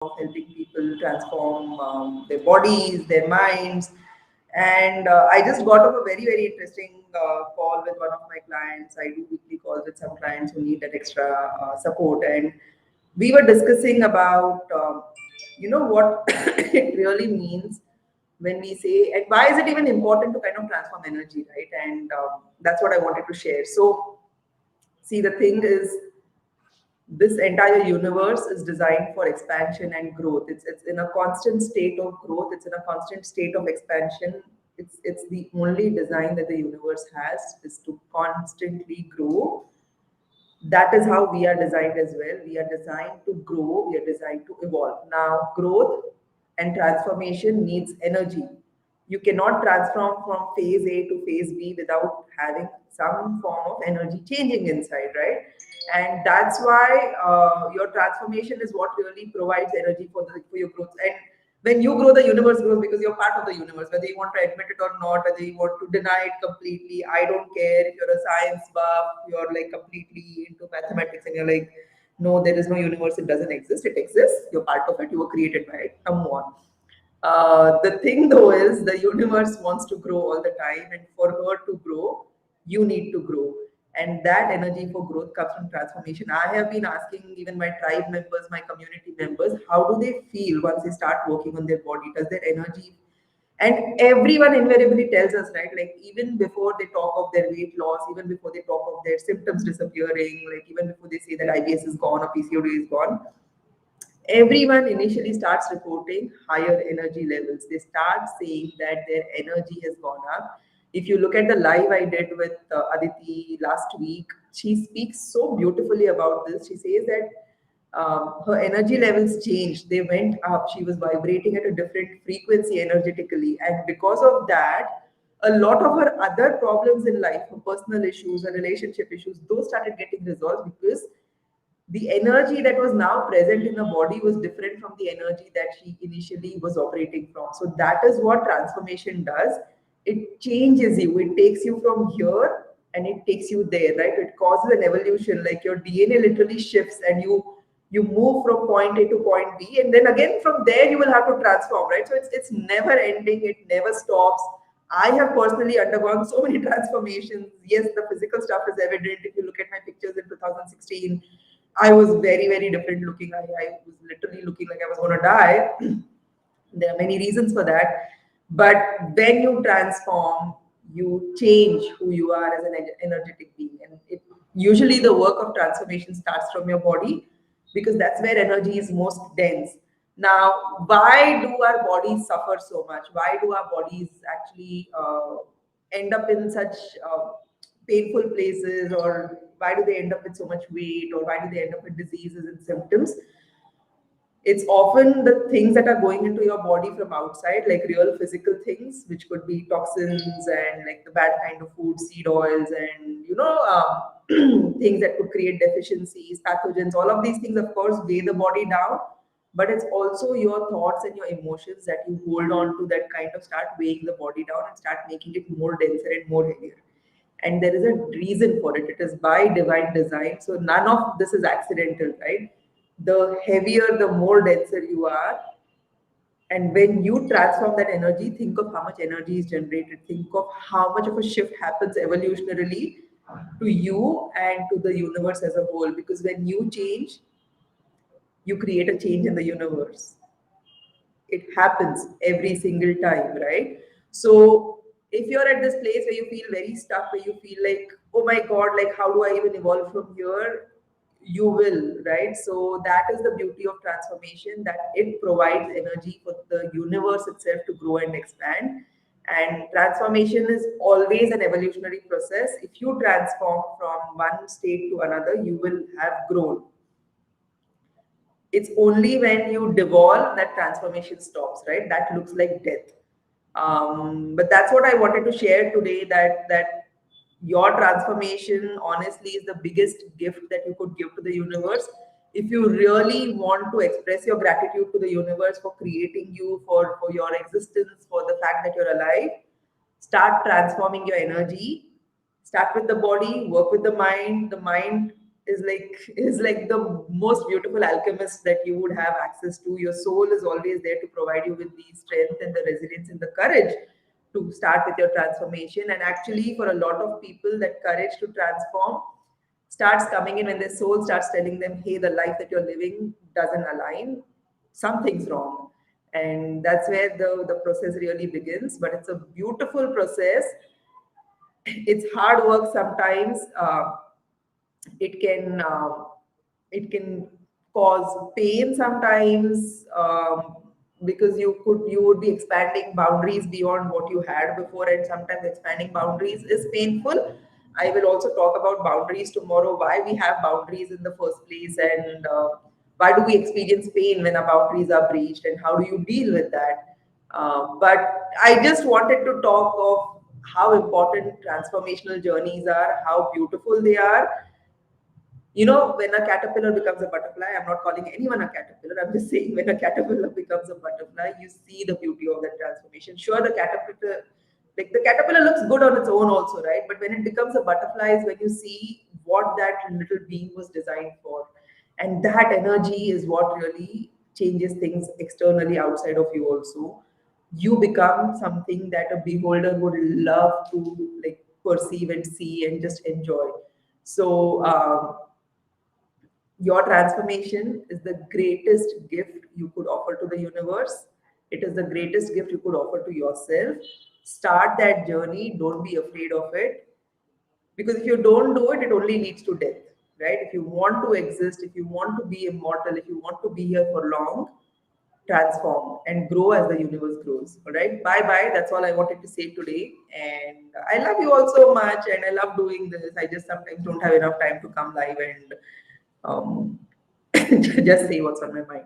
helping people transform their bodies, their minds. And I just got off a very interesting call with one of my clients. I do weekly calls with some clients who need that extra support, and we were discussing about what it really means when we say, and why is it even important to kind of transform energy, right? And that's what I wanted to share. So, see, the thing is, this entire universe is designed for expansion and growth. It's in a constant state of growth. It's in a constant state of expansion. It's the only design that the universe has, is to constantly grow. That is how we are designed as well. We are designed to grow, we are designed to evolve. Now, growth and transformation needs energy. You cannot transform from phase A to phase B without having some form of energy changing inside, right? And that's why your transformation is what really provides energy for your growth. And when you grow, the universe grows because you're part of the universe, whether you want to admit it or not, whether you want to deny it completely. I don't care if you're a science buff, you're like completely into mathematics, and you're like, no, there is no universe, it doesn't exist. It exists, you're part of it, you were created by it. Come on. The thing though is, the universe wants to grow all the time, and for her to grow, you need to grow. And that energy for growth comes from transformation. I have been asking even my tribe members, my community members, how do they feel once they start working on their body? Does their energy, and everyone invariably tells us, right? Like, even before they talk of their weight loss, even before they talk of their symptoms disappearing, like even before they say that IBS is gone or PCOD is gone, everyone initially starts reporting higher energy levels. They start saying that their energy has gone up. If you look at the live I did with Aditi last week, she speaks so beautifully about this. She says that her energy levels changed. They went up. She was vibrating at a different frequency energetically. And because of that, a lot of her other problems in life, her personal issues, her relationship issues, those started getting resolved because the energy that was now present in the body was different from the energy that she initially was operating from. So that is what transformation does. It changes you. It takes you from here and it takes you there, right? It causes an evolution. Like, your DNA literally shifts, and you move from point A to point B, and then again from there you will have to transform, right? So it's never ending. It never stops. I have personally undergone so many transformations. Yes, the physical stuff is evident. If you look at my pictures in 2016, I was very different looking. I was literally looking like I was going to die. There are many reasons for that. But when you transform, you change who you are as an energetic being. And usually the work of transformation starts from your body, because that's where energy is most dense. Now, why do our bodies suffer so much? Why do our bodies actually end up in such painful places, or why do they end up with so much weight, or why do they end up with diseases and symptoms? It's often the things that are going into your body from outside, like real physical things, which could be toxins and like the bad kind of food, seed oils, and things that could create deficiencies, pathogens. All of these things, of course, weigh the body down. But it's also your thoughts and your emotions that you hold on to that kind of start weighing the body down and start making it more denser and more heavier. And there is a reason for it. It is by divine design. So none of this is accidental, right? The heavier, the more denser you are. And when you transform that energy, think of how much energy is generated. Think of how much of a shift happens evolutionarily to you and to the universe as a whole. Because when you change, you create a change in the universe. It happens every single time, right? So if you're at this place where you feel very stuck, where you feel like, oh my god, like, how do I even evolve from here? You will, right? So that is the beauty of transformation, that it provides energy for the universe itself to grow and expand. And transformation is always an evolutionary process. If you transform from one state to another, you will have grown. It's only when you devolve that transformation stops, right? That looks like death. But that's what I wanted to share today, that your transformation honestly is the biggest gift that you could give to the universe. If you really want to express your gratitude to the universe for creating you, for your existence, for the fact that you're alive, start transforming your energy. Start with the body, work with the mind. The mind is like the most beautiful alchemist that you would have access to. Your soul is always there to provide you with the strength and the resilience and the courage to start with your transformation. And actually, for a lot of people, that courage to transform starts coming in when their soul starts telling them, hey, the life that you're living doesn't align, something's wrong. And that's where the process really begins. But it's a beautiful process. It's hard work sometimes. It can it can cause pain sometimes, because you would be expanding boundaries beyond what you had before, and sometimes expanding boundaries is painful. I will also talk about boundaries tomorrow, why we have boundaries in the first place, and why do we experience pain when our boundaries are breached, and how do you deal with that. But I just wanted to talk of how important transformational journeys are, how beautiful they are. When a caterpillar becomes a butterfly, I'm not calling anyone a caterpillar. I'm just saying when a caterpillar becomes a butterfly, you see the beauty of that transformation. Sure, the caterpillar looks good on its own also, right? But when it becomes a butterfly is when you see what that little being was designed for. And that energy is what really changes things externally outside of you also. You become something that a beholder would love to like perceive and see and just enjoy. So, your transformation is the greatest gift you could offer to the universe. It is the greatest gift you could offer to yourself. Start that journey. Don't be afraid of it. Because if you don't do it, it only leads to death, right? If you want to exist, if you want to be immortal, if you want to be here for long, transform and grow as the universe grows. All right. Bye bye. That's all I wanted to say today. And I love you all so much. And I love doing this. I just sometimes don't have enough time to come live and um, just say what's on my mind.